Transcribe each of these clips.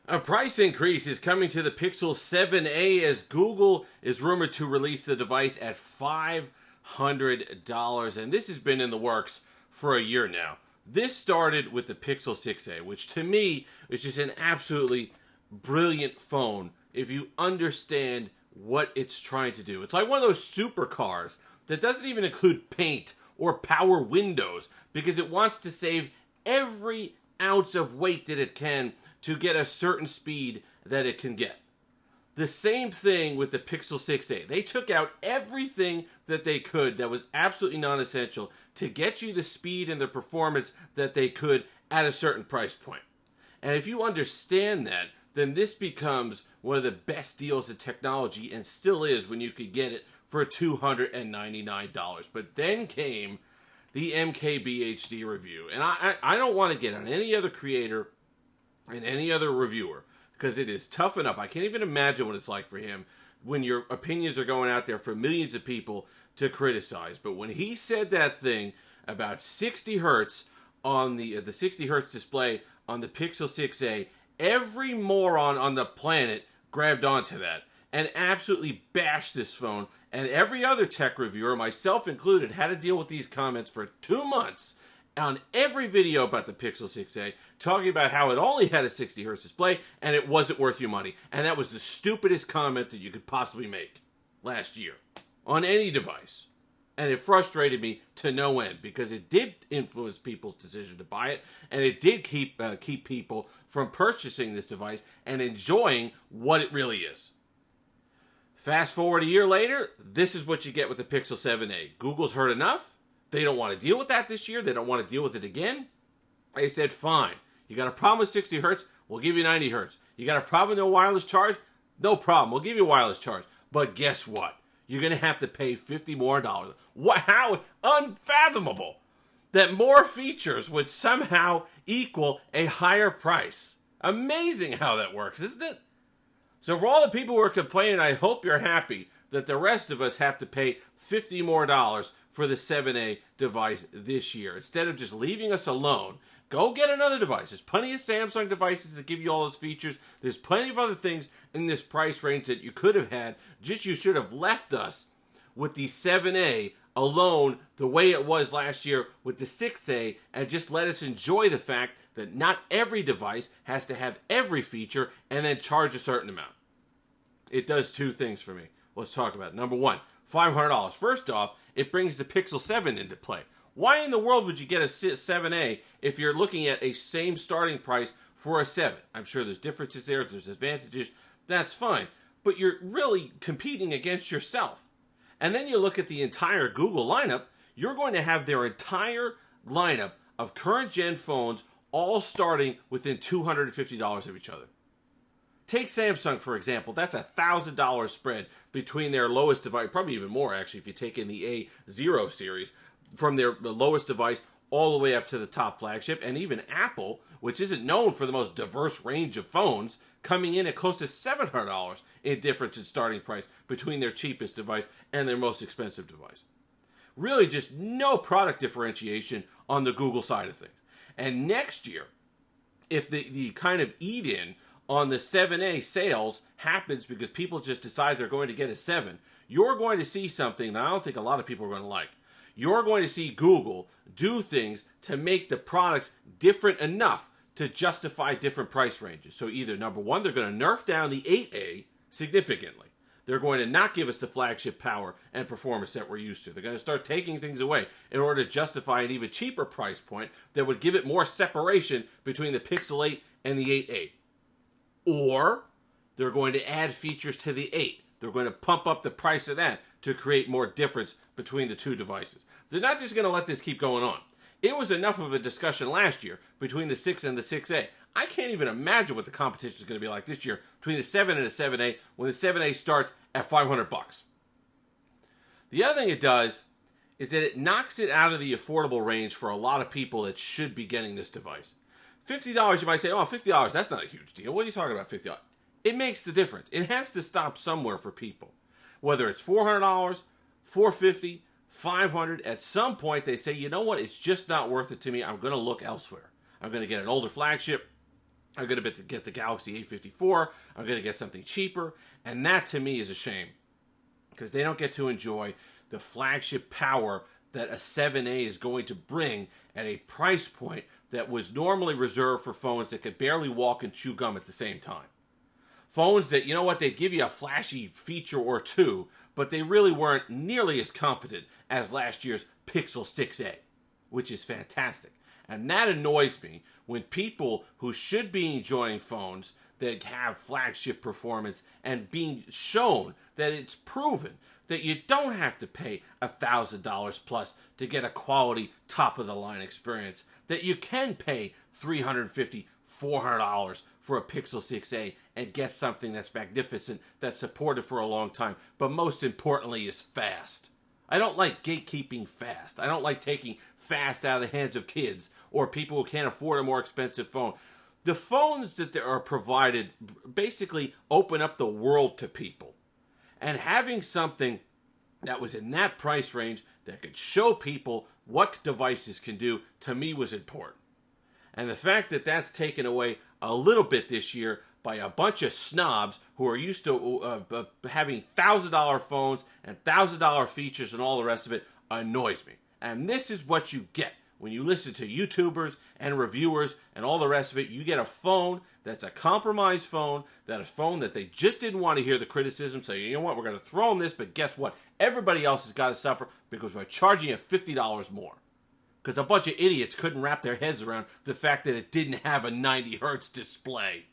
A price increase is coming to the Pixel 7a as Google is rumored to release the device at $500, and this has been in the works for a year now. This started with the Pixel 6a, which to me is just an absolutely brilliant phone if you understand what it's trying to do. It's like one of those supercars that doesn't even include paint or power windows because it wants to save every ounce of weight that it can to get a certain speed that it can get. The same thing with the Pixel 6a. They took out everything that they could that was absolutely non-essential to get you the speed and the performance that they could at a certain price point. And if you understand that, then this becomes one of the best deals in technology, and still is when you could get it for $299. But then came the MKBHD review. And I don't want to get on any other creator and any other reviewer because it is tough enough. I can't even imagine what it's like for him when your opinions are going out there for millions of people to criticize. But when he said that thing about 60 hertz on the 60 hertz display on the Pixel 6a, every moron on the planet grabbed onto that and absolutely bashed this phone. And every other tech reviewer, myself included, had to deal with these comments for 2 months on every video about the Pixel 6a, talking about how it only had a 60 hertz display and it wasn't worth your money. And that was the stupidest comment that you could possibly make last year on any device. And it frustrated me to no end because it did influence people's decision to buy it, and it did keep people from purchasing this device and enjoying what it really is. Fast forward a year later, this is what you get with the Pixel 7a. Google's heard enough. They don't want to deal with that this year. They don't want to deal with it again. They said, fine. You got a problem with 60 hertz? We'll give you 90 hertz. You got a problem with no wireless charge? No problem. We'll give you wireless charge. But guess what? You're going to have to pay $50 more. What? How unfathomable that more features would somehow equal a higher price. Amazing how that works, isn't it? So for all the people who are complaining, I hope you're happy that the rest of us have to pay $50 more for the 7a device this year. Instead of just leaving us alone, go get another device. There's plenty of Samsung devices that give you all those features. There's plenty of other things in this price range that you could have had. Just you should have left us with the 7a alone the way it was last year with the 6a and just let us enjoy the fact that not every device has to have every feature and then charge a certain amount. It does two things for me. Let's talk about it. Number one, $500. First off, it brings the Pixel 7 into play. Why in the world would you get a 7a if you're looking at a same starting price for a 7? I'm sure there's differences there, there's advantages, that's fine. But you're really competing against yourself. And then you look at the entire Google lineup, you're going to have their entire lineup of current gen phones all starting within $250 of each other. Take Samsung, for example. That's a $1,000 spread between their lowest device, probably even more actually if you take in the A0 series, from their lowest device all the way up to the top flagship. And even Apple, which isn't known for the most diverse range of phones, coming in at close to $700 in difference in starting price between their cheapest device and their most expensive device. Really just no product differentiation on the Google side of things. And next year, if the kind of eat-in on the 7a sales happens because people just decide they're going to get a 7, you're going to see something that I don't think a lot of people are going to like. You're going to see Google do things to make the products different enough to justify different price ranges. So either, number one, they're going to nerf down the 8a significantly. They're going to not give us the flagship power and performance that we're used to. They're going to start taking things away in order to justify an even cheaper price point that would give it more separation between the Pixel 8 and the 8a. Or they're going to add features to the 8. They're going to pump up the price of that to create more difference between the two devices. They're not just going to let this keep going on. It was enough of a discussion last year between the 6 and the 6a. I can't even imagine what the competition is going to be like this year between the 7 and the 7a when the 7a starts at $500. The other thing it does is that it knocks it out of the affordable range for a lot of people that should be getting this device. $50, you might say, oh, $50, that's not a huge deal. What are you talking about, $50? It makes the difference. It has to stop somewhere for people. Whether it's $400, $450, $500, at some point they say, you know what, it's just not worth it to me. I'm going to look elsewhere. I'm going to get an older flagship. are going to get the Galaxy A54, are going to get something cheaper, and that to me is a shame because they don't get to enjoy the flagship power that a 7A is going to bring at a price point that was normally reserved for phones that could barely walk and chew gum at the same time. Phones that, you know what, they'd give you a flashy feature or two, but they really weren't nearly as competent as last year's Pixel 6a, which is fantastic. And that annoys me when people who should be enjoying phones that have flagship performance and being shown that it's proven that you don't have to pay $1,000 plus to get a quality top-of-the-line experience, that you can pay $350, $400 for a Pixel 6a and get something that's magnificent, that's supported for a long time, but most importantly is fast. I don't like gatekeeping fast. I don't like taking fast out of the hands of kids or people who can't afford a more expensive phone. The phones that are provided basically open up the world to people. And having something that was in that price range that could show people what devices can do, to me, was important. And the fact that that's taken away a little bit this year by a bunch of snobs who are used to having $1,000 phones and $1,000 features and all the rest of it annoys me. And this is what you get when you listen to YouTubers and reviewers and all the rest of it. You get a phone that's a compromised phone, that a phone that they just didn't want to hear the criticism, so you know what, we're going to throw them this, but guess what? Everybody else has got to suffer because we're charging you $50 more. Because a bunch of idiots couldn't wrap their heads around the fact that it didn't have a 90 hertz display.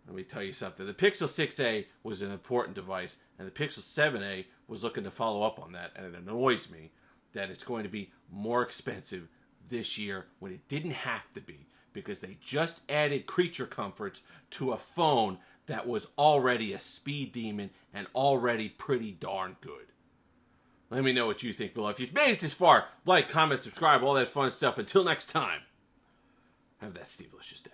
Let me tell you something. The Pixel 6a was an important device, and the Pixel 7a was looking to follow up on that, and it annoys me that it's going to be more expensive this year when it didn't have to be, because they just added creature comforts to a phone that was already a speed demon and already pretty darn good. Let me know what you think below. If you've made it this far, like, comment, subscribe, all that fun stuff. Until next time, have that Steve-licious day.